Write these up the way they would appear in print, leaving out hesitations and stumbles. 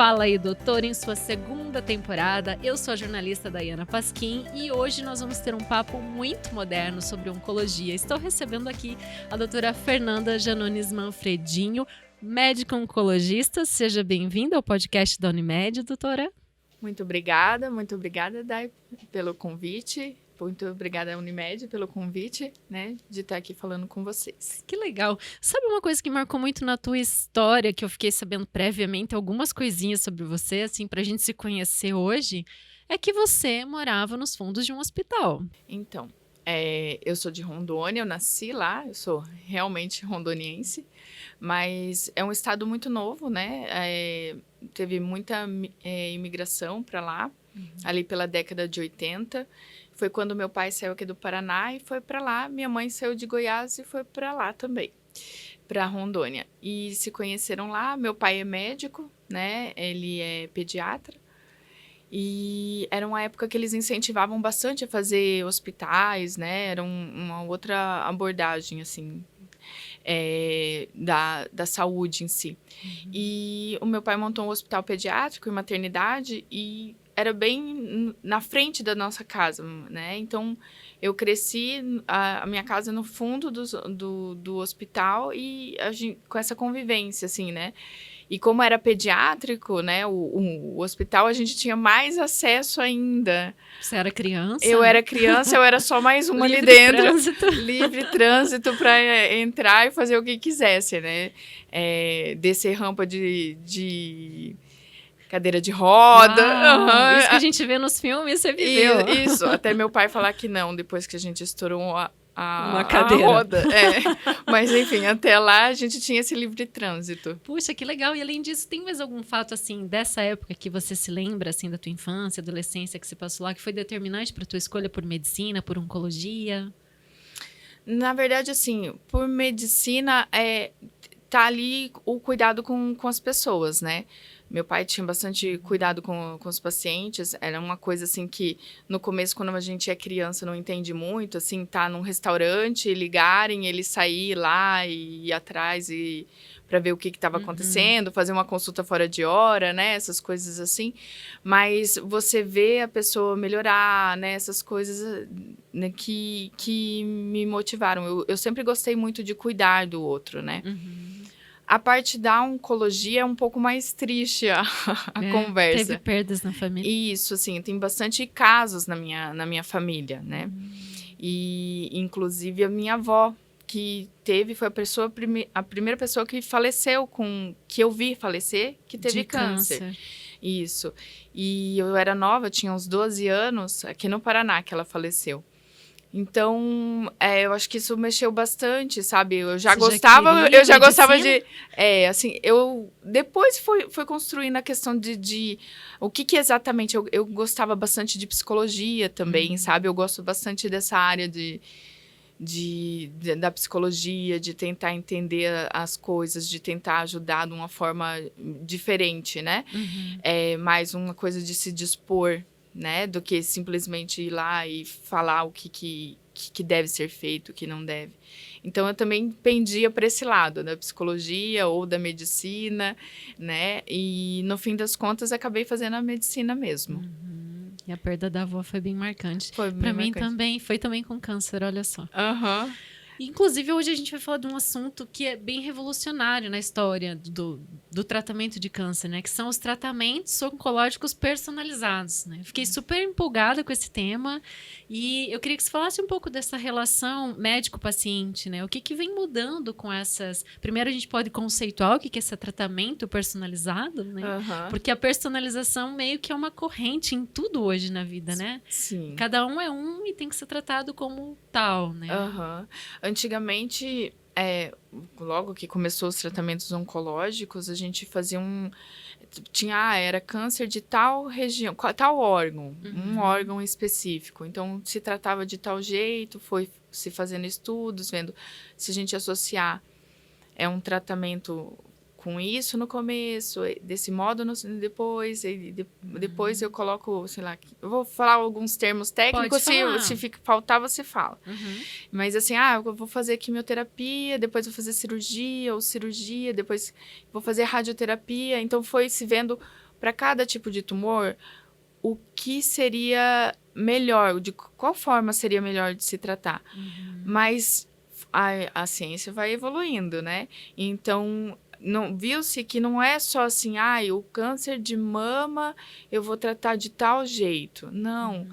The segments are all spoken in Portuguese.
Fala aí, doutor, em sua segunda temporada. Eu sou a jornalista Daiana Pasquim e hoje nós vamos ter um papo muito moderno sobre oncologia. Estou recebendo aqui a doutora Fernanda Janones Manfredinho, médica oncologista. Seja bem-vinda ao podcast da Unimed, doutora. Muito obrigada, Dai, pelo convite. Muito obrigada, Unimed, pelo convite, né, de estar aqui falando com vocês. Que legal. Sabe uma coisa que marcou muito na tua história, que eu fiquei sabendo previamente, algumas coisinhas sobre você, assim, pra gente se conhecer hoje, é que você morava nos fundos de um hospital. Então, eu sou de Rondônia, eu nasci lá, eu sou realmente rondoniense, mas é um estado muito novo, né? Teve muita imigração para lá, ali pela década de 80. Foi quando meu pai saiu aqui do Paraná e foi para lá. Minha mãe saiu de Goiás e foi para lá também, para Rondônia. E se conheceram lá. Meu pai é médico, né? Ele é pediatra. E era uma época que eles incentivavam bastante a fazer hospitais, né? Era uma outra abordagem, assim, da saúde em si. E o meu pai montou um hospital pediátrico e maternidade e era bem na frente da nossa casa, né? Então, eu cresci a minha casa no fundo do hospital e com essa convivência, assim, né? E como era pediátrico, né? O hospital, a gente tinha mais acesso ainda. Você era criança? Eu era criança, eu era só mais uma ali dentro. Livre trânsito para entrar e fazer o que quisesse, né? Descer rampa de cadeira de roda. Isso que a gente vê nos filmes, você viveu. Isso, até meu pai falar que não, depois que a gente estourou uma cadeira. A roda. Mas, enfim, até lá a gente tinha esse livre trânsito. Puxa, que legal. E além disso, tem mais algum fato, assim, dessa época que você se lembra, assim, da tua infância, adolescência que você passou lá, que foi determinante para tua escolha por medicina, por oncologia? Na verdade, assim, por medicina, tá ali o cuidado com as pessoas, né? Meu pai tinha bastante cuidado com os pacientes. Era uma coisa, assim, que no começo, quando a gente é criança, não entende muito, assim, tá num restaurante, ligarem, ele sair lá e ir atrás para ver o que estava acontecendo, fazer uma consulta fora de hora, né? Essas coisas assim. Mas você vê a pessoa melhorar, né? Essas coisas, né, que me motivaram. Eu sempre gostei muito de cuidar do outro, né? A parte da oncologia é um pouco mais triste a conversa. Teve perdas na família? Isso, assim, tem bastante casos na minha família, né? E, inclusive, a minha avó, que foi a primeira pessoa que faleceu, que eu vi falecer, que teve câncer. Isso. E eu era nova, tinha uns 12 anos, aqui no Paraná que ela faleceu. Então, eu acho que isso mexeu bastante, sabe? Eu já gostava de... assim, eu depois foi construindo a questão de o que exatamente... Eu gostava bastante de psicologia também, sabe? Eu gosto bastante dessa área da psicologia, de tentar entender as coisas, de tentar ajudar de uma forma diferente, né? É mais uma coisa de se dispor, né, do que simplesmente ir lá e falar o que deve ser feito, o que não deve. Então, eu também pendia para esse lado, da psicologia ou da medicina, né, e no fim das contas, acabei fazendo a medicina mesmo. E a perda da avó foi bem marcante. Foi bem marcante. Mim também, foi também com câncer, olha só. Inclusive, hoje a gente vai falar de um assunto que é bem revolucionário na história do tratamento de câncer, né? Que são os tratamentos oncológicos personalizados, né? Fiquei super empolgada com esse tema e eu queria que você falasse um pouco dessa relação médico-paciente, né? O que vem mudando com essas... Primeiro, a gente pode conceituar o que é esse tratamento personalizado, né? Porque a personalização meio que é uma corrente em tudo hoje na vida, né? Sim. Cada um é um e tem que ser tratado como tal, né? Antigamente, logo que começou os tratamentos oncológicos, a gente fazia era câncer de tal região, tal órgão, um órgão específico. Então, se tratava de tal jeito, foi se fazendo estudos, vendo se a gente associar um tratamento com isso no começo, desse modo depois, depois eu coloco, sei lá, eu vou falar alguns termos técnicos, se faltar, você fala. Mas assim, eu vou fazer quimioterapia, depois vou fazer cirurgia, depois vou fazer radioterapia, então foi se vendo para cada tipo de tumor, o que seria melhor, de qual forma seria melhor de se tratar. Mas a ciência vai evoluindo, né? Então, viu-se que não é só assim, o câncer de mama eu vou tratar de tal jeito. Não.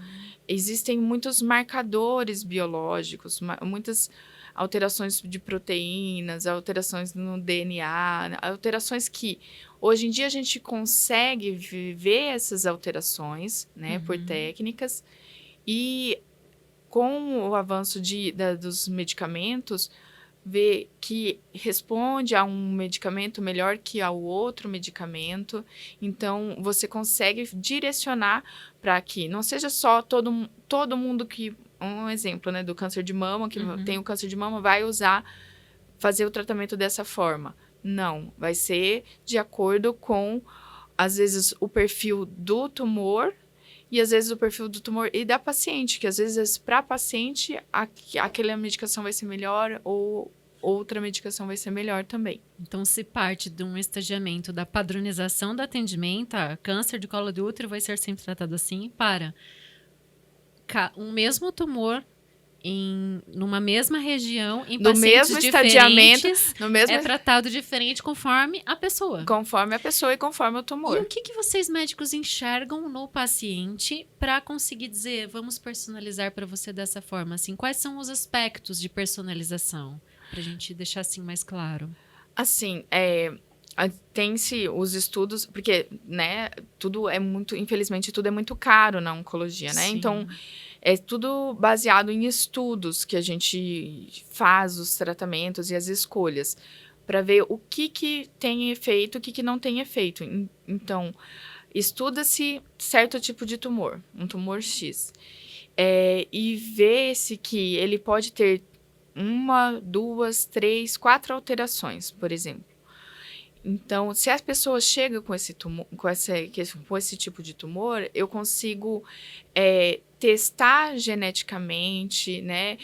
Existem muitos marcadores biológicos, muitas alterações de proteínas, alterações no DNA, alterações que hoje em dia a gente consegue ver essas alterações, né, por técnicas, e com o avanço dos medicamentos, ver que responde a um medicamento melhor que ao outro medicamento. Então, você consegue direcionar para que não seja só todo mundo que... Um exemplo, né, do câncer de mama, que tem o câncer de mama, vai fazer o tratamento dessa forma. Não, vai ser de acordo com, às vezes, o perfil do tumor e, às vezes, o perfil do tumor e da paciente, que, às vezes, para a paciente, aquela medicação vai ser melhor ou outra medicação vai ser melhor também. Então, se parte de um estagiamento da padronização do atendimento, câncer de colo de útero vai ser sempre tratado assim, para um mesmo tumor numa mesma região, em no pacientes mesmo estadiamento, é tratado diferente conforme a pessoa. Conforme a pessoa e conforme o tumor. E o que vocês médicos enxergam no paciente para conseguir dizer, vamos personalizar para você dessa forma? Assim, quais são os aspectos de personalização? Para a gente deixar assim mais claro. Assim, tem-se os estudos, porque, né, infelizmente, tudo é muito caro na oncologia, né? Sim. Então, é tudo baseado em estudos que a gente faz os tratamentos e as escolhas, para ver o que tem efeito, o que não tem efeito. Então, estuda-se certo tipo de tumor, um tumor X, e vê-se que ele pode ter 1, 2, 3, 4 alterações, por exemplo. Então, se as pessoas chegam com esse tipo de tumor, eu consigo testar geneticamente, né?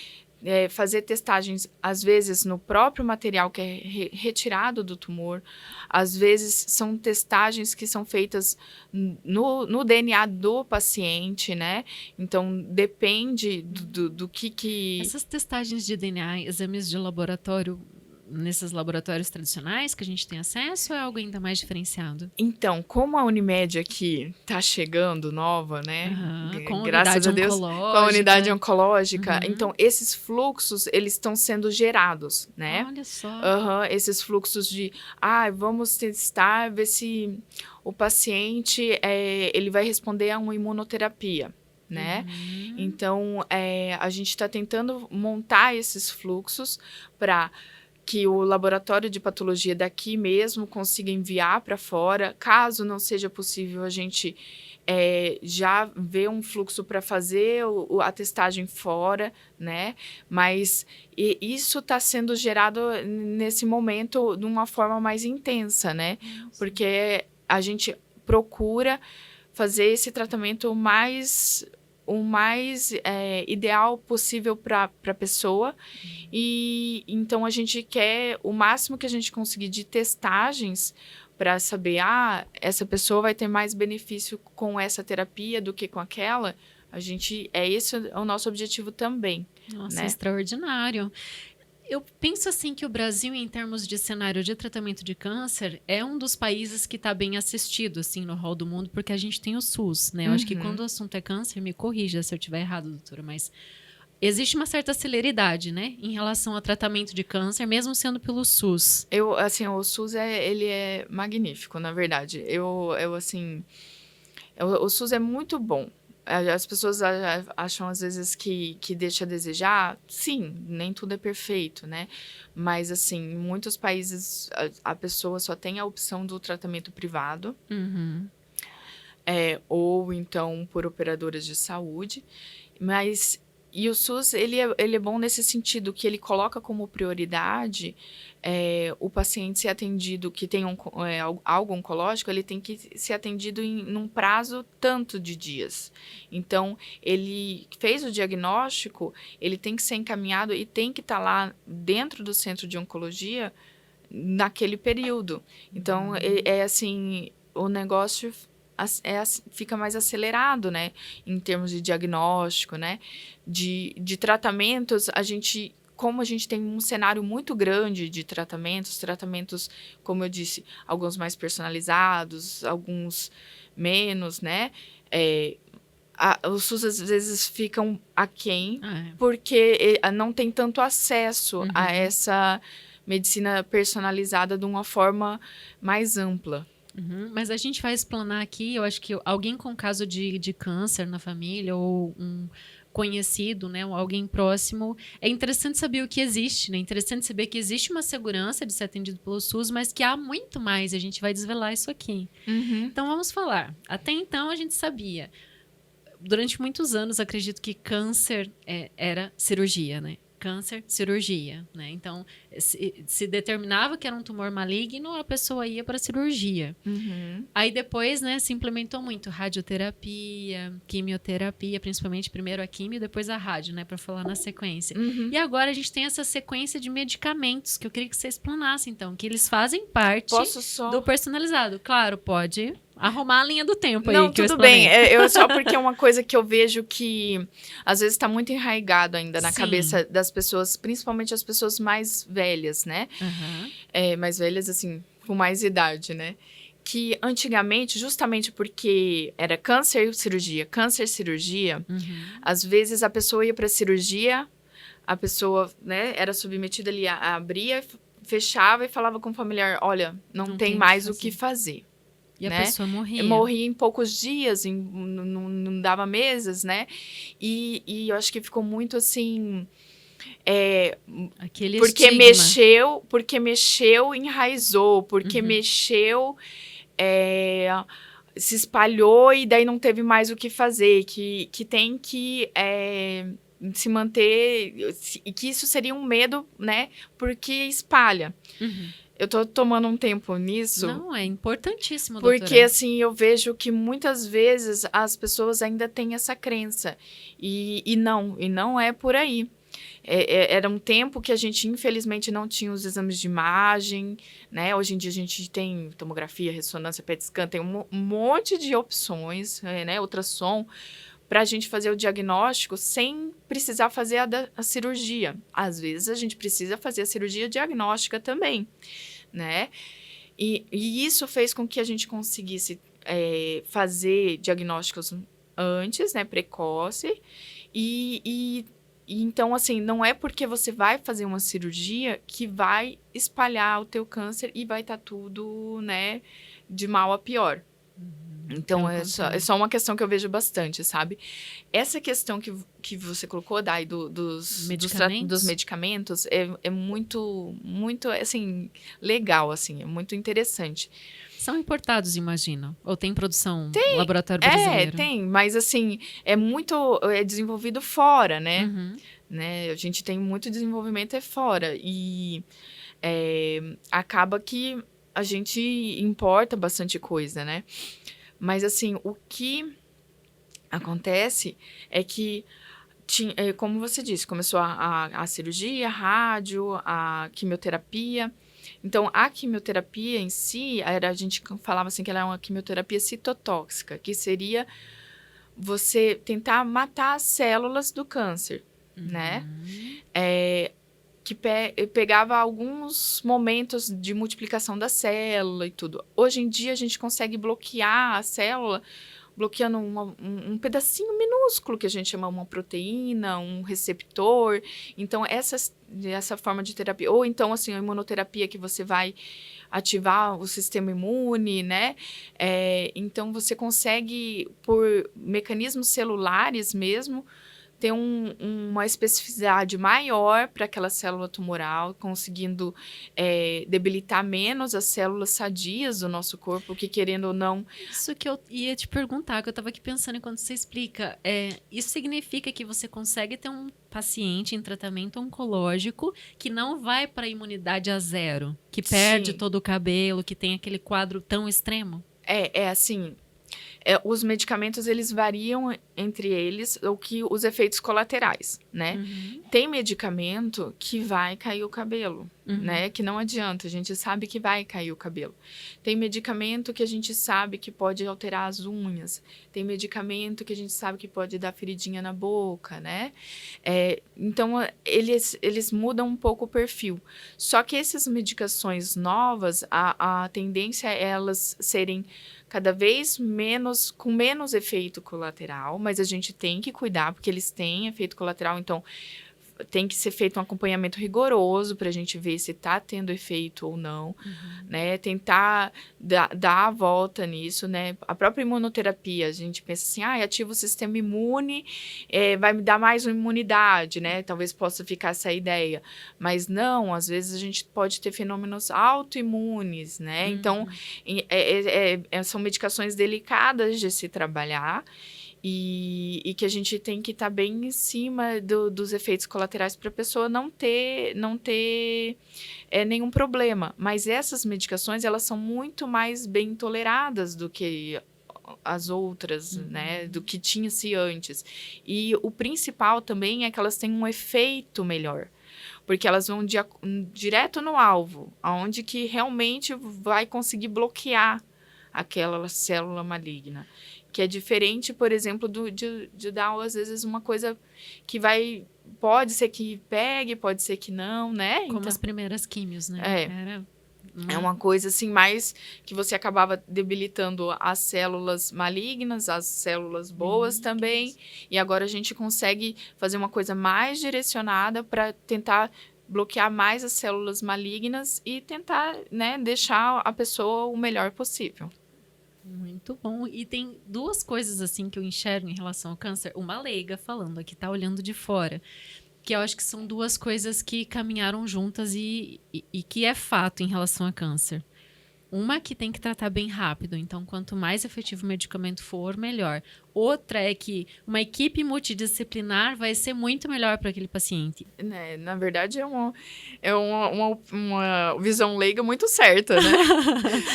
Fazer testagens, às vezes, no próprio material que é retirado do tumor. Às vezes, são testagens que são feitas no DNA do paciente, né? Então, depende do que... Essas testagens de DNA, exames de laboratório, nesses laboratórios tradicionais que a gente tem acesso, ou é algo ainda mais diferenciado? Então, como a Unimed aqui está chegando nova, né? Graças a Deus, com a unidade oncológica. Então, esses fluxos, eles estão sendo gerados, né? Olha só. Esses fluxos de, vamos testar, ver se o paciente, ele vai responder a uma imunoterapia, né? Então, a gente está tentando montar esses fluxos para que o laboratório de patologia daqui mesmo consiga enviar para fora. Caso não seja possível, a gente já vê um fluxo para fazer a testagem fora, né? Mas isso está sendo gerado nesse momento de uma forma mais intensa, né? Porque a gente procura fazer esse tratamento o mais ideal possível para a pessoa. E então a gente quer o máximo que a gente conseguir de testagens para saber, essa pessoa vai ter mais benefício com essa terapia do que com aquela. Esse é o nosso objetivo também. Nossa, né? Extraordinário. Eu penso assim que o Brasil, em termos de cenário de tratamento de câncer, é um dos países que está bem assistido assim, no hall do mundo, porque a gente tem o SUS, né? Eu acho que quando o assunto é câncer, me corrija se eu estiver errado, doutora, mas existe uma certa celeridade, né? Em relação ao tratamento de câncer, mesmo sendo pelo SUS. O SUS, ele é magnífico, na verdade. O SUS é muito bom. As pessoas acham, às vezes, que deixa a desejar. Sim, nem tudo é perfeito, né? Mas, assim, em muitos países, a pessoa só tem a opção do tratamento privado. Ou, então, por operadoras de saúde. E o SUS, ele é bom nesse sentido, que ele coloca como prioridade o paciente ser atendido, que tem algo oncológico, ele tem que ser atendido num prazo tanto de dias. Então, ele fez o diagnóstico, ele tem que ser encaminhado e tem que estar lá dentro do centro de oncologia naquele período. Então, assim, o negócio fica mais acelerado, né? Em termos de diagnóstico, né? De tratamentos, como a gente tem um cenário muito grande de tratamentos, como eu disse, alguns mais personalizados, alguns menos, né? O SUS às vezes ficam aquém, porque não tem tanto acesso a essa medicina personalizada de uma forma mais ampla. Mas a gente vai explanar aqui, eu acho que alguém com caso de câncer na família ou um conhecido, né, ou alguém próximo, é interessante saber o que existe, né? É interessante saber que existe uma segurança de ser atendido pelo SUS, mas que há muito mais, a gente vai desvelar isso aqui. Então vamos falar. Até então a gente sabia, durante muitos anos, acredito que câncer era cirurgia, né? Câncer, cirurgia, né? Então, se determinava que era um tumor maligno, a pessoa ia para a cirurgia. Aí depois, né, se implementou muito radioterapia, quimioterapia, principalmente primeiro a quimio, depois a rádio, né, para falar na sequência. E agora a gente tem essa sequência de medicamentos que eu queria que você explanasse, então, que eles fazem parte do personalizado. Claro, pode arrumar a linha do tempo aí. Não, tudo bem. Só porque é uma coisa que eu vejo que às vezes está muito enraigado ainda na cabeça das pessoas, principalmente as pessoas mais velhas, né? Mais velhas, assim, com mais idade, né? Que antigamente, justamente porque era câncer, cirurgia, às vezes a pessoa ia para a cirurgia, a pessoa, né, era submetida ali, abria, fechava e falava com o familiar, olha, não tem mais o que fazer. E a pessoa morria. Morria em poucos dias, não dava meses, né? E eu acho que ficou muito assim... Aquele porque estigma. Porque mexeu, enraizou. Porque mexeu, se espalhou e daí não teve mais o que fazer. Que tem que se manter... E que isso seria um medo, né? Porque espalha. Eu tô tomando um tempo nisso. Não, é importantíssimo, porque, doutora. assim, eu vejo que muitas vezes as pessoas ainda têm essa crença. E não é por aí. Era um tempo que a gente, infelizmente, não tinha os exames de imagem, né? Hoje em dia a gente tem tomografia, ressonância, PET scan, tem um monte de opções, né? Ultrassom, para a gente fazer o diagnóstico sem precisar fazer a cirurgia. Às vezes a gente precisa fazer a cirurgia diagnóstica também, né? E isso fez com que a gente conseguisse fazer diagnósticos antes, né? Precoce. E então, assim, não é porque você vai fazer uma cirurgia que vai espalhar o teu câncer e vai estar tudo, né, de mal a pior. Então, é só uma questão que eu vejo bastante, sabe? Essa questão que você colocou, Dai, dos medicamentos é muito, muito, assim, legal, assim, é muito interessante. São importados, imagino? Ou tem produção no laboratório brasileiro? Tem, mas, assim, é desenvolvido fora, né? Né? A gente tem muito desenvolvimento fora e acaba que a gente importa bastante coisa, né? Mas, assim, o que acontece é que, como você disse, começou a cirurgia, a rádio, a quimioterapia. Então, a quimioterapia em si, a gente falava assim que ela é uma quimioterapia citotóxica, que seria você tentar matar as células do câncer, né? Que pegava alguns momentos de multiplicação da célula e tudo. Hoje em dia, a gente consegue bloquear a célula, bloqueando um pedacinho minúsculo, que a gente chama uma proteína, um receptor. Então, essa forma de terapia. Ou então, assim, a imunoterapia, que você vai ativar o sistema imune, né? Então, você consegue, por mecanismos celulares mesmo, ter uma especificidade maior para aquela célula tumoral, conseguindo debilitar menos as células sadias do nosso corpo, que, querendo ou não... Isso que eu ia te perguntar, que eu estava aqui pensando enquanto você explica. Isso significa que você consegue ter um paciente em tratamento oncológico que não vai para a imunidade a zero, que perde todo o cabelo, que tem aquele quadro tão extremo? Assim... os medicamentos, eles variam entre eles os efeitos colaterais, né? Tem medicamento que vai cair o cabelo, né? Que não adianta, a gente sabe que vai cair o cabelo. Tem medicamento que a gente sabe que pode alterar as unhas. Tem medicamento que a gente sabe que pode dar feridinha na boca, né? Então, eles mudam um pouco o perfil. Só que essas medicações novas, a tendência é elas serem cada vez com menos efeito colateral, mas a gente tem que cuidar, porque eles têm efeito colateral, então tem que ser feito um acompanhamento rigoroso para a gente ver se está tendo efeito ou não, né? Tentar dar a volta nisso, né? A própria imunoterapia, a gente pensa assim, ativa o sistema imune, vai me dar mais uma imunidade, né? Talvez possa ficar essa ideia. Mas não, às vezes a gente pode ter fenômenos autoimunes, né? Então, são medicações delicadas de se trabalhar, e que a gente tem que estar bem em cima dos efeitos colaterais para a pessoa não ter nenhum problema. Mas essas medicações, elas são muito mais bem toleradas do que as outras, né? Do que tinha-se antes. E o principal também é que elas têm um efeito melhor, porque elas vão direto no alvo, aonde que realmente vai conseguir bloquear aquela célula maligna. Que é diferente, por exemplo, de dar, às vezes, uma coisa que pode ser que pegue, pode ser que não, né? Como então, as primeiras químios, né? É uma coisa, assim, mais que você acabava debilitando as células malignas, as células boas também. E agora a gente consegue fazer uma coisa mais direcionada para tentar bloquear mais as células malignas e tentar, né, deixar a pessoa o melhor possível. Muito bom. E tem duas coisas assim que eu enxergo em relação ao câncer. Uma leiga falando aqui, tá olhando de fora. Que eu acho que são duas coisas que caminharam juntas e que é fato em relação a câncer. Uma que tem que tratar bem rápido. Então, quanto mais efetivo o medicamento for, melhor. Outra é que uma equipe multidisciplinar vai ser muito melhor para aquele paciente. Na verdade, é uma visão leiga muito certa, né?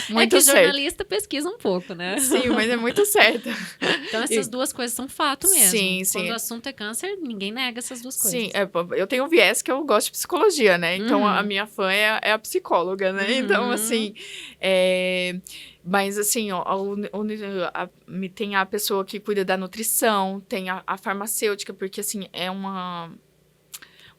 Muito que certa. Jornalista pesquisa um pouco, né? Sim, mas é muito certa. Então, essas duas coisas são fato mesmo. Sim. Quando o assunto é câncer, ninguém nega essas duas coisas. Sim, eu tenho um viés que eu gosto de psicologia, né? Então, a minha fã é a psicóloga, né? Então, assim... Mas, assim, tem a pessoa que cuida da nutrição, tem a farmacêutica, porque, assim, é uma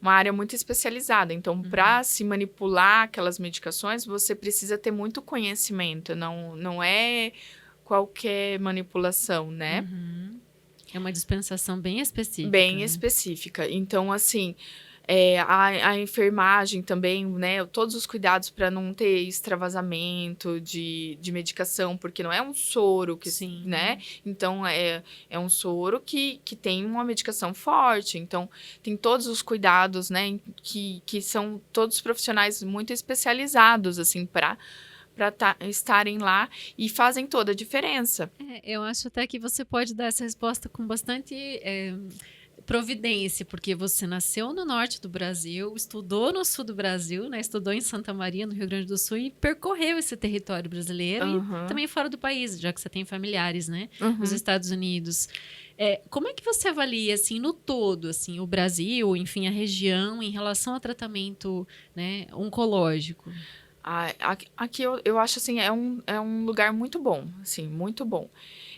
área muito especializada. Então, para se manipular aquelas medicações, você precisa ter muito conhecimento. Não é qualquer manipulação, né? É uma dispensação bem específica. Bem específica. Então, assim... a enfermagem também, né? Todos os cuidados para não ter extravasamento de medicação, porque não é um soro, né? Então, é um soro que tem uma medicação forte. Então, tem todos os cuidados, né? Que são todos profissionais muito especializados, assim, para estarem lá e fazem toda a diferença. Eu acho até que você pode dar essa resposta com bastante... providência, porque você nasceu no norte do Brasil, estudou no sul do Brasil, né? Estudou em Santa Maria, no Rio Grande do Sul, e percorreu esse território brasileiro e também fora do país, já que você tem familiares, né? Nos Estados Unidos. Como é que você avalia, assim, no todo, assim, o Brasil, enfim, a região, em relação ao tratamento, né, oncológico? Aqui eu acho, assim, é um lugar muito bom, assim, muito bom.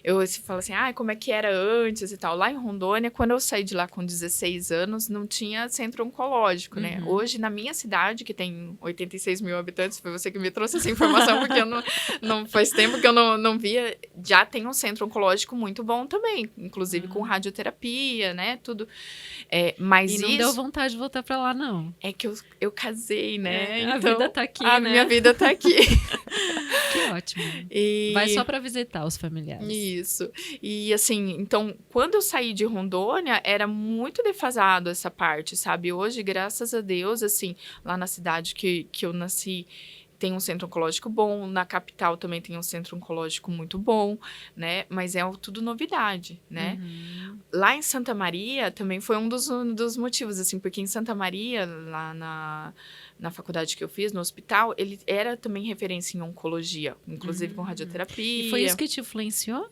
Você fala assim, como é que era antes e tal. Lá em Rondônia, quando eu saí de lá com 16 anos, não tinha centro oncológico, né? Hoje, na minha cidade, que tem 86 mil habitantes, foi você que me trouxe essa informação, porque eu não faz tempo que eu não via, já tem um centro oncológico muito bom também, inclusive com radioterapia, né? Tudo. Mas não deu vontade de voltar pra lá, não. É que eu casei, né? Então, a vida tá aqui, né? Minha vida tá aqui. Que ótimo. Vai só pra visitar os familiares. Isso. E, assim, então, quando eu saí de Rondônia, era muito defasado essa parte, sabe? Hoje, graças a Deus, assim, lá na cidade que eu nasci, tem um centro oncológico bom, na capital também tem um centro oncológico muito bom, né? Mas é tudo novidade, né? Lá em Santa Maria também foi um dos motivos, assim, porque em Santa Maria, lá na faculdade que eu fiz, no hospital, ele era também referência em oncologia, inclusive com radioterapia. E foi isso que te influenciou?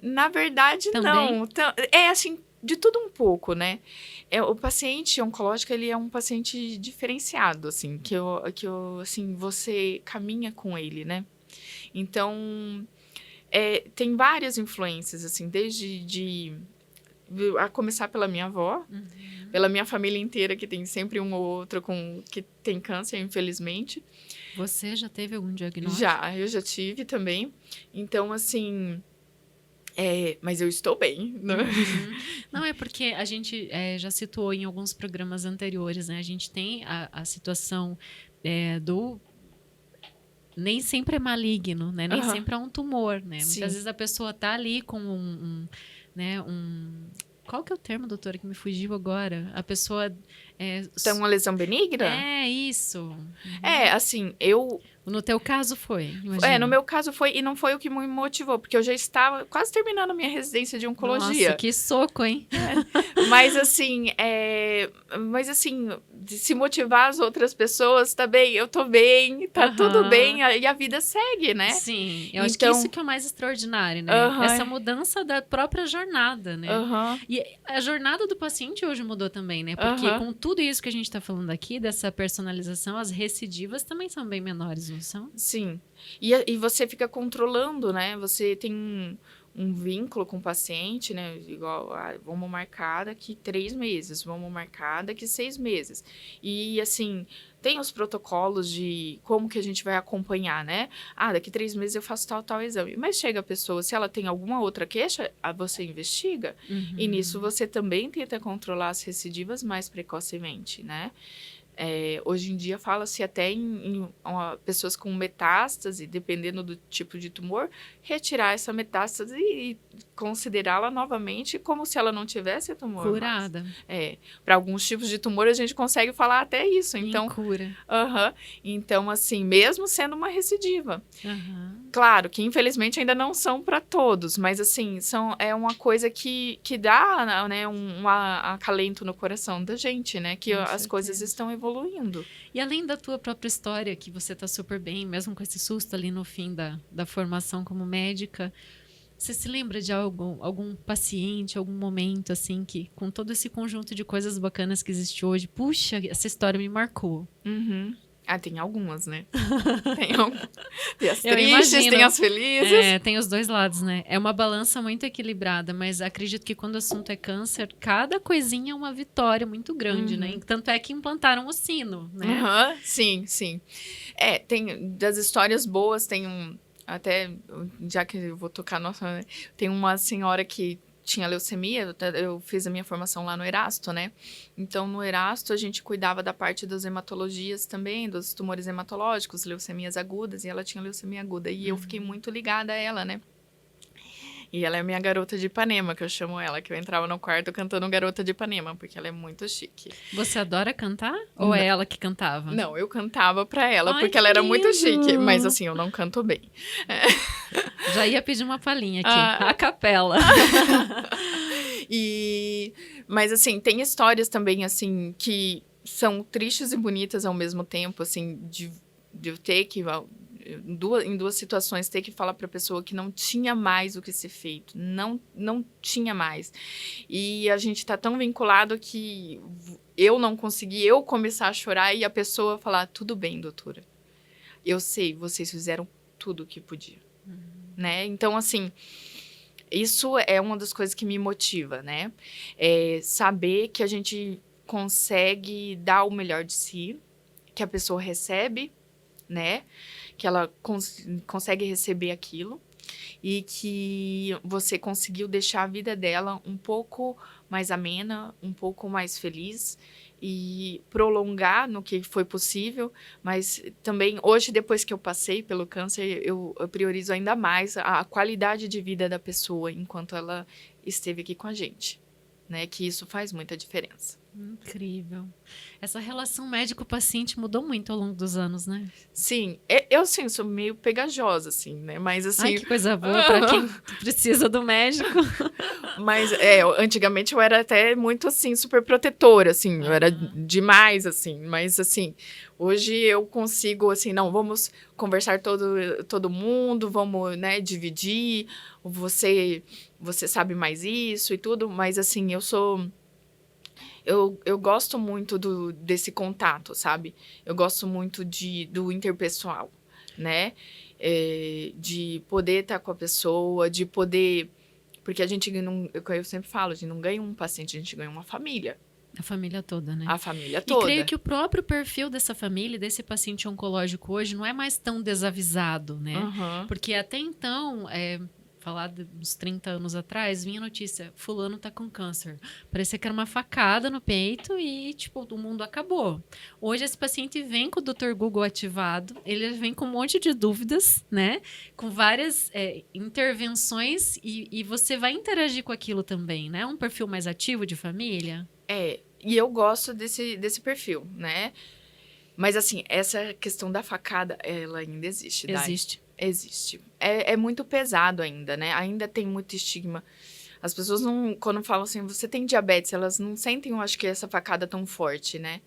Na verdade, também? Não. É assim, de tudo um pouco, né? O paciente oncológico, ele é um paciente diferenciado, assim, que assim, você caminha com ele, né? Então, tem várias influências, assim, a começar pela minha avó, pela minha família inteira, que tem sempre um ou outro que tem câncer, infelizmente. Você já teve algum diagnóstico? Eu já tive também. Então, assim... mas eu estou bem. Né? Não, é porque a gente já citou em alguns programas anteriores, né? A gente tem a situação do... Nem sempre é maligno, né? Nem sempre é um tumor, né? Sim. Muitas vezes a pessoa tá ali com qual que é o termo, doutora, que me fugiu agora? A pessoa... Tem uma lesão benigna? É, isso. Assim, No teu caso foi, no meu caso foi, e não foi o que me motivou, porque eu já estava quase terminando a minha residência de oncologia. Nossa, que soco, hein? Mas assim, de se motivar as outras pessoas, tá bem, eu tô bem, tá tudo bem, e a vida segue, né? Sim, eu acho que isso que é o mais extraordinário, né? Essa mudança da própria jornada, né? E a jornada do paciente hoje mudou também, né? Porque com tudo isso que a gente tá falando aqui, dessa personalização, as recidivas também são bem menores, não são? Sim. E você fica controlando, né? Você tem um vínculo com o paciente, né? Igual, vamos marcar daqui 3 meses, vamos marcar daqui 6 meses. E, assim, tem os protocolos de como que a gente vai acompanhar, né? Daqui 3 meses eu faço tal exame. Mas chega a pessoa, se ela tem alguma outra queixa, você investiga. E nisso você também tenta controlar as recidivas mais precocemente, né? Hoje em dia fala-se até em pessoas com metástase, dependendo do tipo de tumor, retirar essa metástase e considerá-la novamente como se ela não tivesse tumor. Curada. Para alguns tipos de tumor a gente consegue falar até isso. Então, cura. Então, assim, mesmo sendo uma recidiva. Claro que infelizmente ainda não são para todos, mas assim, é uma coisa que dá, né, um acalento no coração da gente, né? Que as coisas estão evoluindo. E além da tua própria história, que você tá super bem, mesmo com esse susto ali no fim da formação como médica, você se lembra de algum paciente, algum momento, assim, que com todo esse conjunto de coisas bacanas que existe hoje, puxa, essa história me marcou? Tem algumas, né? Tem as tristes, tem as felizes. Tem os dois lados, né? É uma balança muito equilibrada, mas acredito que quando o assunto é câncer, cada coisinha é uma vitória muito grande, né? Tanto é que implantaram o sino, né? Sim. Tem das histórias boas, até, já que eu vou tocar, nossa, tem uma senhora que tinha leucemia, eu fiz a minha formação lá no Erasto, né? Então, no Erasto, a gente cuidava da parte das hematologias também, dos tumores hematológicos, leucemias agudas, e ela tinha leucemia aguda. E eu fiquei muito ligada a ela, né? E ela é minha garota de Ipanema, que eu chamo ela, que eu entrava no quarto cantando Garota de Ipanema, porque ela é muito chique. Você adora cantar? Ou é ela que cantava? Não, eu cantava pra ela, porque ela era muito chique. Mas, assim, eu não canto bem. Já ia pedir uma palhinha aqui, a capela. Mas, assim, tem histórias também, assim, que são tristes e bonitas ao mesmo tempo, assim, de eu ter que... em duas situações, ter que falar para a pessoa que não tinha mais o que ser feito. Não tinha mais. E a gente tá tão vinculado que eu não consegui começar a chorar e a pessoa falar, tudo bem, doutora. Eu sei, vocês fizeram tudo o que podia. Né? Então, assim, isso é uma das coisas que me motiva, né? Saber que a gente consegue dar o melhor de si, que a pessoa recebe, né? Que ela consegue receber aquilo e que você conseguiu deixar a vida dela um pouco mais amena, um pouco mais feliz e prolongar no que foi possível, mas também hoje, depois que eu passei pelo câncer, eu priorizo ainda mais a qualidade de vida da pessoa enquanto ela esteve aqui com a gente, né? Que isso faz muita diferença. Incrível. Essa relação médico-paciente mudou muito ao longo dos anos, né? Sim, eu sim, sou meio pegajosa, assim, né? Mas assim. Ai, que coisa boa para quem precisa do médico. Mas antigamente eu era até muito assim, super protetora, assim, eu era demais, assim, mas assim, hoje eu consigo, assim, não, vamos conversar todo mundo, vamos, né, dividir, você sabe mais isso e tudo, mas assim, eu gosto muito desse contato, sabe? Eu gosto muito do interpessoal, né? De poder estar com a pessoa, de poder... Porque a gente não... Eu sempre falo, a gente não ganha um paciente, a gente ganha uma família. A família toda, né? A família toda. E creio que o próprio perfil dessa família, desse paciente oncológico hoje, não é mais tão desavisado, né? Uhum. Porque até então... falar de uns 30 anos atrás, vinha a notícia, fulano tá com câncer. Parecia que era uma facada no peito e, tipo, o mundo acabou. Hoje esse paciente vem com o Dr. Google ativado, ele vem com um monte de dúvidas, né? Com várias intervenções e você vai interagir com aquilo também, né? Um perfil mais ativo de família. E eu gosto desse perfil, né? Mas, assim, essa questão da facada, ela ainda existe, Dai. Existe. É muito pesado ainda, né? Ainda tem muito estigma. As pessoas não... Quando falam assim, você tem diabetes, elas não sentem, eu acho que essa facada tão forte, né?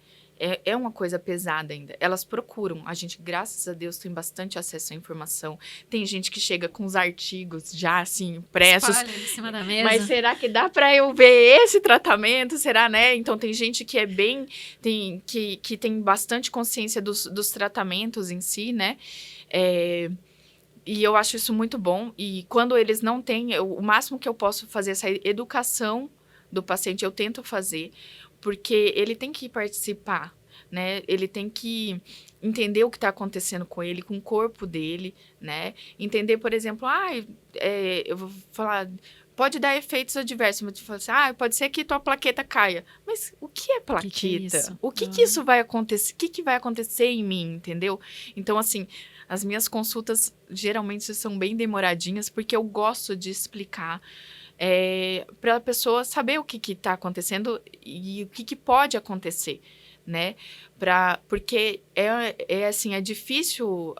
É uma coisa pesada ainda. Elas procuram. A gente, graças a Deus, tem bastante acesso à informação. Tem gente que chega com os artigos já, assim, impressos. Espalha em cima da mesa. Mas será que dá para eu ver esse tratamento? Será, né? Então, tem gente que é bem... que tem bastante consciência dos tratamentos em si, né? E eu acho isso muito bom. E quando eles não têm... o máximo que eu posso fazer, essa educação do paciente, eu tento fazer... Porque ele tem que participar, né? Ele tem que entender o que está acontecendo com ele, com o corpo dele, né? Entender, por exemplo, eu vou falar, pode dar efeitos adversos. Mas eu falo assim, pode ser que tua plaqueta caia. Mas o que é plaqueta? Que é isso? O que isso vai acontecer? O que vai acontecer em mim, entendeu? Então, assim, as minhas consultas geralmente são bem demoradinhas, porque eu gosto de explicar para a pessoa saber o que está acontecendo e o que pode acontecer, né? Porque assim, é difícil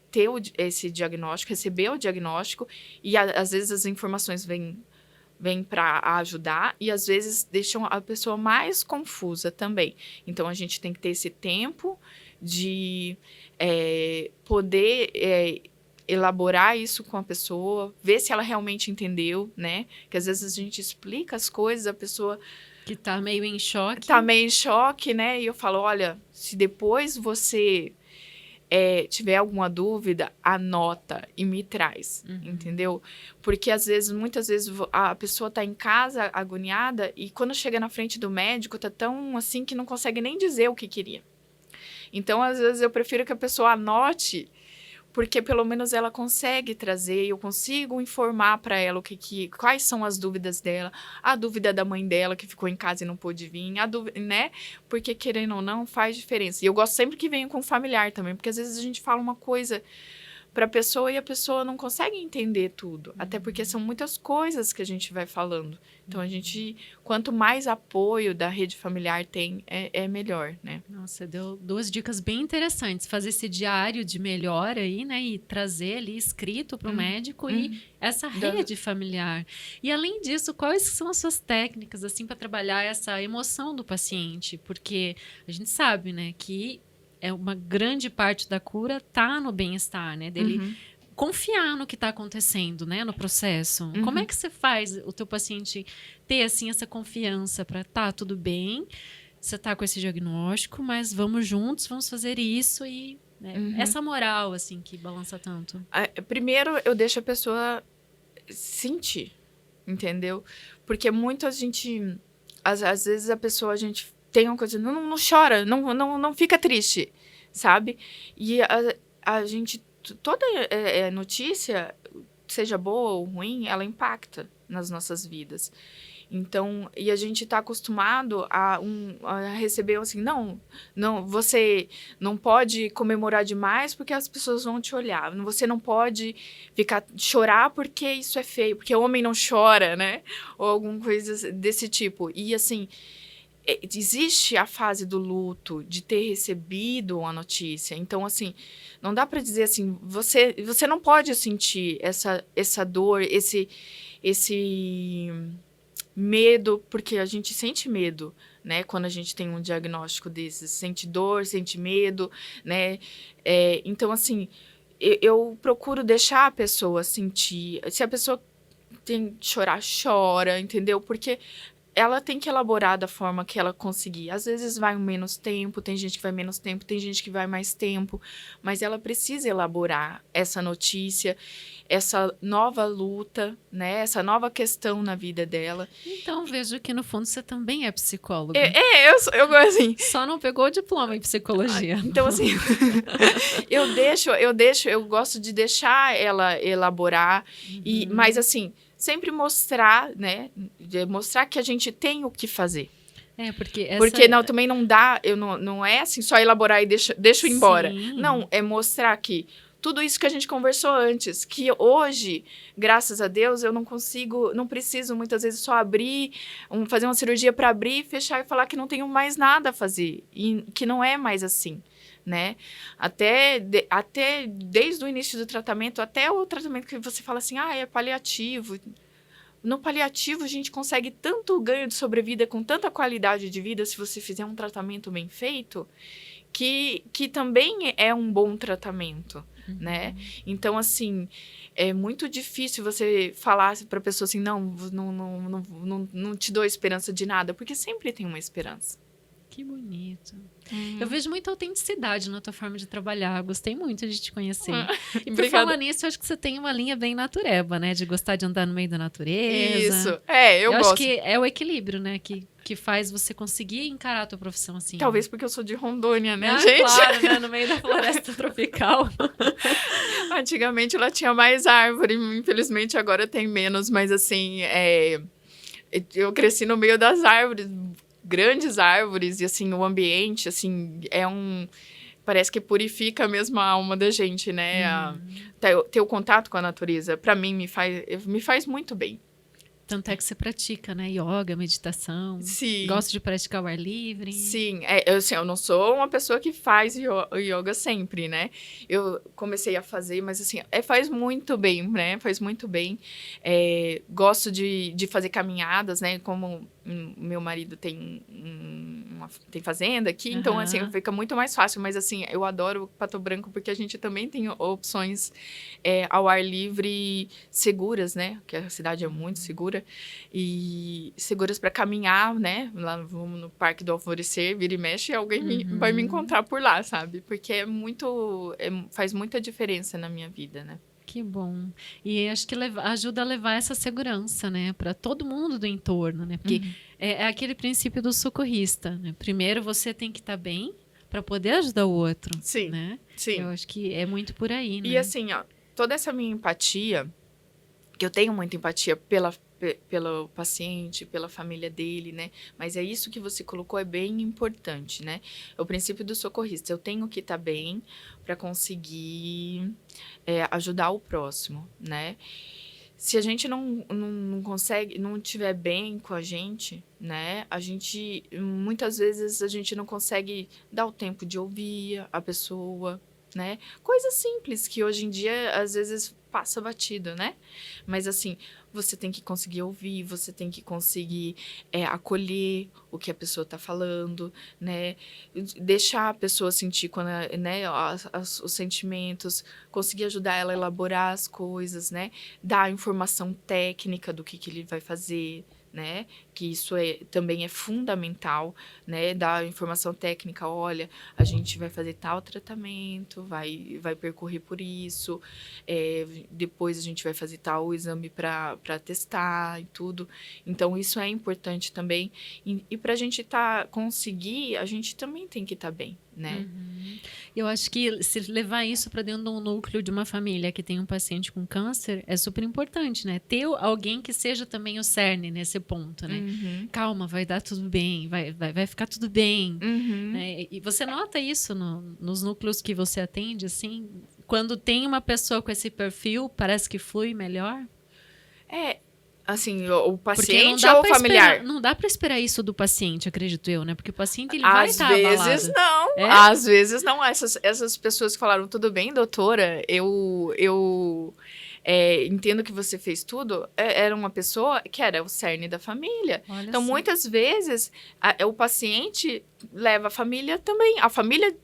ter esse diagnóstico, receber o diagnóstico e às vezes as informações vêm para ajudar e às vezes deixam a pessoa mais confusa também. Então, a gente tem que ter esse tempo de poder... elaborar isso com a pessoa, ver se ela realmente entendeu, né? Que às vezes a gente explica as coisas, a pessoa... Que tá meio em choque. Tá meio em choque, né? E eu falo, olha, se depois você tiver alguma dúvida, anota e me traz, entendeu? Porque muitas vezes, a pessoa tá em casa agoniada e quando chega na frente do médico, tá tão assim que não consegue nem dizer o que queria. Então, às vezes, eu prefiro que a pessoa anote, porque pelo menos ela consegue trazer, eu consigo informar para ela quais são as dúvidas dela, a dúvida da mãe dela que ficou em casa e não pôde vir, a dúvida, né? Porque querendo ou não, faz diferença. E eu gosto sempre que venha com familiar também, porque às vezes a gente fala uma coisa para a pessoa e a pessoa não consegue entender tudo, até porque são muitas coisas que a gente vai falando. Então, quanto mais apoio da rede familiar tem, é melhor, né? Nossa, deu 2 dicas bem interessantes. Fazer esse diário de melhora aí, né? E trazer ali escrito para o médico e essa rede familiar. E, além disso, quais são as suas técnicas, assim, para trabalhar essa emoção do paciente? Porque a gente sabe, né, que uma grande parte da cura tá no bem-estar, né? Dele confiar no que está acontecendo, né? No processo. Como é que você faz o teu paciente ter, assim, essa confiança para tudo bem, você tá com esse diagnóstico, mas vamos juntos, vamos fazer isso e... essa moral, assim, que balança tanto. Primeiro, eu deixo a pessoa sentir, entendeu? Porque muito a gente... Às vezes a pessoa, a gente tem uma coisa... Não chora, não fica triste, sabe? E a gente... Toda notícia, seja boa ou ruim, ela impacta nas nossas vidas. Então, e a gente está acostumado a receber assim, não, você não pode comemorar demais porque as pessoas vão te olhar. Você não pode chorar porque isso é feio, porque o homem não chora, né? Ou alguma coisa desse tipo. E assim, existe a fase do luto, de ter recebido a notícia. Então, assim, não dá para dizer assim, você não pode sentir essa dor, esse medo, porque a gente sente medo, né? Quando a gente tem um diagnóstico desses, sente dor, sente medo, né? Então, assim, eu procuro deixar a pessoa sentir. Se a pessoa tem que chorar, chora, entendeu? Porque ela tem que elaborar da forma que ela conseguir. Às vezes vai menos tempo, tem gente que vai menos tempo, tem gente que vai mais tempo, mas ela precisa elaborar essa notícia, essa nova luta, né? Essa nova questão na vida dela. Então, vejo que no fundo você também é psicóloga. Eu gosto assim. Só não pegou o diploma em psicologia. Então, assim, eu gosto de deixar ela elaborar, mas assim, sempre mostrar, né? Mostrar que a gente tem o que fazer. Porque também não dá, não é assim, só elaborar e deixa embora. Sim. Não, é mostrar que tudo isso que a gente conversou antes, que hoje, graças a Deus, eu não preciso muitas vezes só fazer uma cirurgia para abrir, fechar e falar que não tenho mais nada a fazer, e que não é mais assim, né? Até desde o início do tratamento, até o tratamento que você fala assim, é paliativo. No paliativo, a gente consegue tanto ganho de sobrevida, com tanta qualidade de vida, se você fizer um tratamento bem feito, que também é um bom tratamento, né? Então, assim, é muito difícil você falar para a pessoa assim, não te dou esperança de nada, porque sempre tem uma esperança. Que bonito. Eu vejo muita autenticidade na tua forma de trabalhar. Gostei muito de te conhecer. E por falar nisso, eu acho que você tem uma linha bem natureba, né? De gostar de andar no meio da natureza. Isso. Eu gosto. Acho que é o equilíbrio, né? Que faz você conseguir encarar a tua profissão assim. Talvez porque eu sou de Rondônia, né, gente? Claro, né? No meio da floresta tropical. Antigamente ela tinha mais árvore. Infelizmente agora tem menos. Mas assim, eu cresci no meio das árvores, grandes árvores, e assim, o ambiente, assim, parece que purifica mesmo a alma da gente, né? Ter o contato com a natureza, para mim, me faz muito bem. Tanto é que você pratica, né? Yoga, meditação. Sim. Gosta de praticar ao ar livre. Sim. Eu não sou uma pessoa que faz yoga sempre, né? Eu comecei a fazer, mas assim, faz muito bem, né? Faz muito bem. Gosto de fazer caminhadas, né? Como meu marido tem fazenda aqui, então assim, fica muito mais fácil. Mas assim, eu adoro Pato Branco porque a gente também tem opções ao ar livre seguras, né? Porque a cidade é muito segura. E seguras para caminhar, né? Lá vamos no Parque do Alvorecer, vira e mexe, e alguém vai me encontrar por lá, sabe? Porque faz muita diferença na minha vida, né? Que bom. E acho que ajuda a levar essa segurança, né? Para todo mundo do entorno, né? Porque é aquele princípio do socorrista, né? Primeiro você tem que estar bem para poder ajudar o outro. Sim, né? sim. Eu acho que é muito por aí, né? E assim, toda essa minha empatia, que eu tenho muita empatia pelo paciente, pela família dele, né? Mas isso que você colocou é bem importante, né? É o princípio do socorrista. Eu tenho que estar bem para conseguir ajudar o próximo, né? Se a gente não consegue, não estiver bem com a gente, né? Muitas vezes a gente não consegue dar o tempo de ouvir a pessoa, né? Coisas simples que hoje em dia, às vezes, passa batido, né? Mas, assim, você tem que conseguir ouvir, você tem que conseguir acolher o que a pessoa está falando, né? Deixar a pessoa sentir né, os sentimentos, conseguir ajudar ela a elaborar as coisas, né? Dar a informação técnica do que ele vai fazer, né? Que isso também é fundamental, né? Dar informação técnica, olha, a gente vai fazer tal tratamento, vai percorrer por isso, depois a gente vai fazer tal exame para testar e tudo. Então, isso é importante também. E para a gente conseguir, a gente também tem que estar bem, né? Eu acho que se levar isso para dentro de um núcleo de uma família que tem um paciente com câncer é super importante, né? Ter alguém que seja também o cerne nesse ponto, né? Calma, vai dar tudo bem, vai ficar tudo bem. Né? E você nota isso nos núcleos que você atende, assim? Quando tem uma pessoa com esse perfil, parece que flui melhor? Assim, o paciente ou o familiar? Não dá pra esperar isso do paciente, acredito eu, né? Porque o paciente, ele vai estar abalado. Às vezes não. É? Às vezes não. Essas pessoas que falaram, tudo bem, doutora, eu entendo que você fez tudo, era uma pessoa que era o cerne da família. Olha então, só. muitas vezes, o paciente leva a família também. A família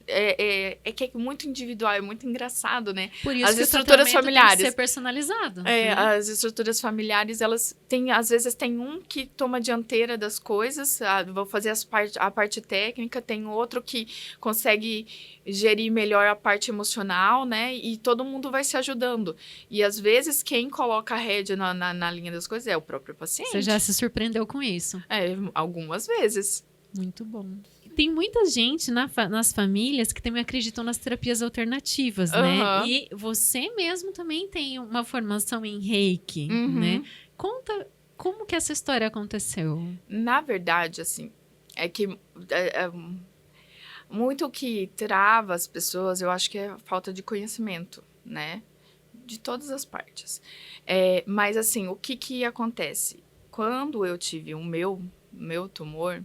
que é muito individual, é muito engraçado, né? Por isso as que estruturas familiares tem que ser personalizado. As estruturas familiares, elas têm, às vezes, tem um que toma a dianteira das coisas, vou fazer a parte técnica, tem outro que consegue gerir melhor a parte emocional, né? E todo mundo vai se ajudando. E, às vezes, quem coloca a rédea na linha das coisas é o próprio paciente. Você já se surpreendeu com isso? Algumas vezes. Muito bom. Tem muita gente nas famílias que também acreditam nas terapias alternativas, né? E você mesmo também tem uma formação em Reiki, né? Conta como que essa história aconteceu. Na verdade, assim, é que muito o que trava as pessoas, eu acho que é a falta de conhecimento, né? De todas as partes. Mas, assim, o que acontece? Quando eu tive o meu tumor,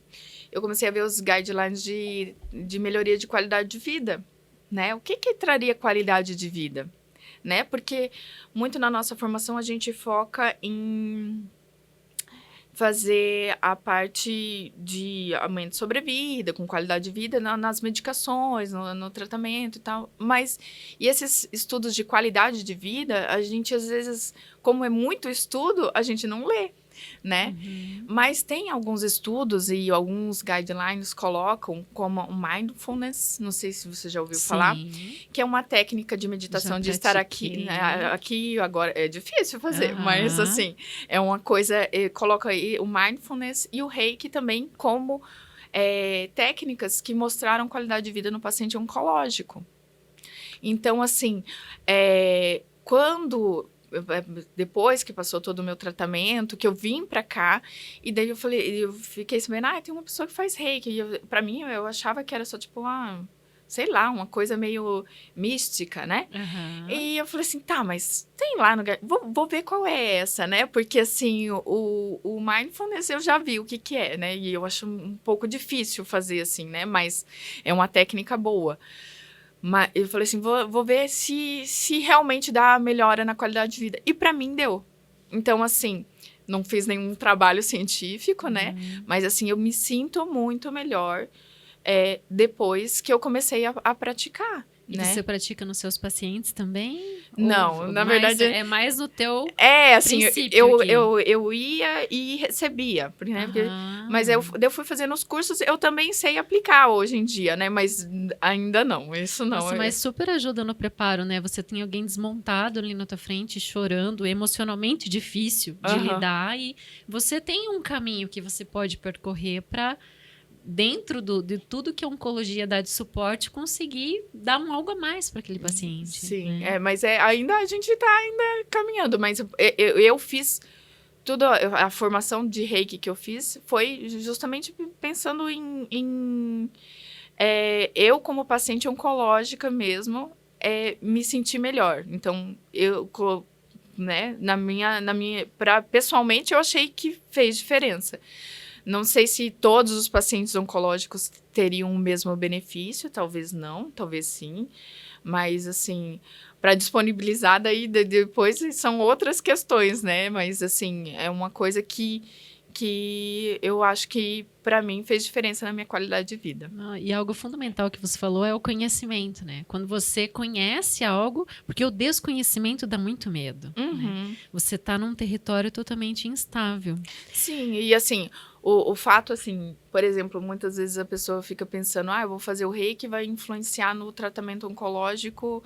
eu comecei a ver os guidelines de melhoria de qualidade de vida, né? O que traria qualidade de vida, né? Porque muito na nossa formação a gente foca em fazer a parte de aumento de sobrevida, com qualidade de vida, nas medicações, no tratamento e tal. E esses estudos de qualidade de vida, a gente, às vezes, como é muito estudo, a gente não lê, né? Mas tem alguns estudos e alguns guidelines colocam como o mindfulness, não sei se você já ouviu falar, que é uma técnica de meditação de estar aqui, né? Aqui agora é difícil fazer, mas assim, é uma coisa, coloca aí o mindfulness e o Reiki também como técnicas que mostraram qualidade de vida no paciente oncológico. Então, assim, depois que passou todo o meu tratamento, que eu vim pra cá, e daí eu fiquei sabendo, tem uma pessoa que faz Reiki. E pra mim, eu achava que era só tipo sei lá, uma coisa meio mística, né? E eu falei assim, mas tem lá no... Vou ver qual é essa, né? Porque, assim, o mindfulness eu já vi o que é, né? E eu acho um pouco difícil fazer assim, né? Mas é uma técnica boa. Mas eu falei assim, vou ver se realmente dá melhora na qualidade de vida. E pra mim deu. Então, assim, não fiz nenhum trabalho científico, né? Mas, assim, eu me sinto muito melhor depois que eu comecei a praticar. E você pratica nos seus pacientes também? Não, na verdade... É mais no teu assim, eu ia e recebia, né? Mas eu fui fazendo os cursos, eu também sei aplicar hoje em dia, né? Mas ainda não, isso não. Nossa, mas super ajuda no preparo, né? Você tem alguém desmontado ali na tua frente, chorando, emocionalmente difícil de lidar, e você tem um caminho que você pode percorrer para... dentro de tudo que a oncologia dá de suporte, conseguir dar algo a mais para aquele paciente. Sim, né? Mas ainda a gente está ainda caminhando, mas eu fiz tudo, a formação de Reiki que eu fiz foi justamente pensando em eu como paciente oncológica mesmo, me sentir melhor. Então, né, pessoalmente eu achei que fez diferença. Não sei se todos os pacientes oncológicos teriam o mesmo benefício, talvez não, talvez sim. Mas, assim, para disponibilizar daí depois são outras questões, né? Mas, assim, é uma coisa que eu acho que, para mim, fez diferença na minha qualidade de vida. E algo fundamental que você falou é o conhecimento, né? Quando você conhece algo, porque o desconhecimento dá muito medo. Né? Você está num território totalmente instável. Sim, e assim, o fato, assim, por exemplo, muitas vezes a pessoa fica pensando, eu vou fazer o Reiki, vai influenciar no tratamento oncológico,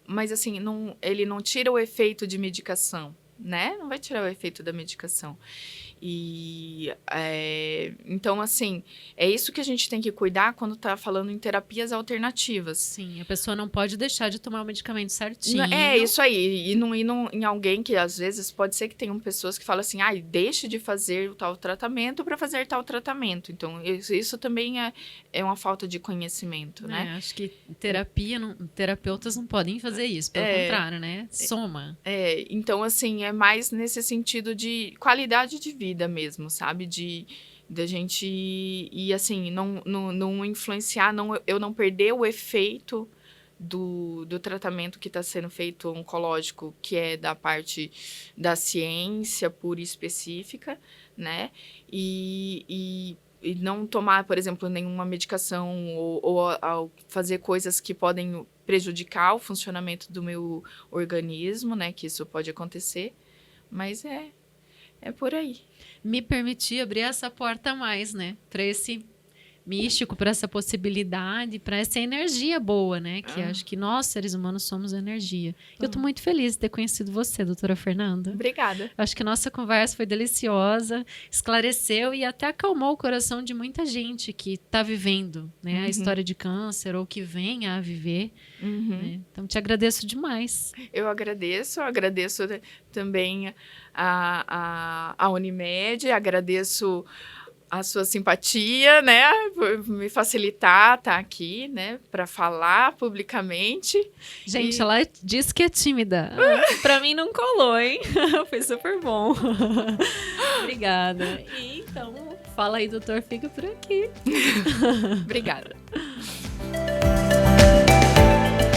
mas assim, ele não tira o efeito de medicação, né? Não vai tirar o efeito da medicação. Então, assim, é isso que a gente tem que cuidar quando tá falando em terapias alternativas. Sim, a pessoa não pode deixar de tomar o medicamento certinho. É isso aí. E não ir em alguém que, às vezes, pode ser que tenham pessoas que falam assim, deixe de fazer o tal tratamento para fazer tal tratamento. Então, isso também é uma falta de conhecimento, né? Acho que terapeutas não podem fazer isso, pelo contrário, né? Soma. Então, assim, é mais nesse sentido de qualidade de vida mesmo, sabe? Da gente ir, assim, não influenciar, eu não perder o efeito do tratamento que está sendo feito oncológico, que é da parte da ciência pura e específica, né? E não tomar, por exemplo, nenhuma medicação ou fazer coisas que podem prejudicar o funcionamento do meu organismo, né? Que isso pode acontecer, mas é por aí. Me permitir abrir essa porta a mais, né? Para esse místico, para essa possibilidade, para essa energia boa, né? Que acho que nós, seres humanos, somos energia. Eu tô muito feliz de ter conhecido você, doutora Fernanda. Obrigada. Acho que nossa conversa foi deliciosa, esclareceu e até acalmou o coração de muita gente que está vivendo, né? A história de câncer ou que venha a viver. Né? Então, te agradeço demais. Eu agradeço também a Unimed, agradeço a sua simpatia, né, por me facilitar estar aqui, né, para falar publicamente. Gente, ela disse que é tímida. Para mim não colou, hein? Foi super bom. Obrigada. E então, fala aí, doutor, fica por aqui. Obrigada.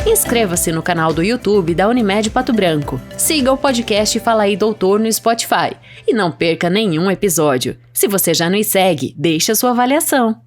Inscreva-se no canal do YouTube da Unimed Pato Branco. Siga o podcast Fala aí Doutor no Spotify. E não perca nenhum episódio. Se você já nos segue, deixe a sua avaliação.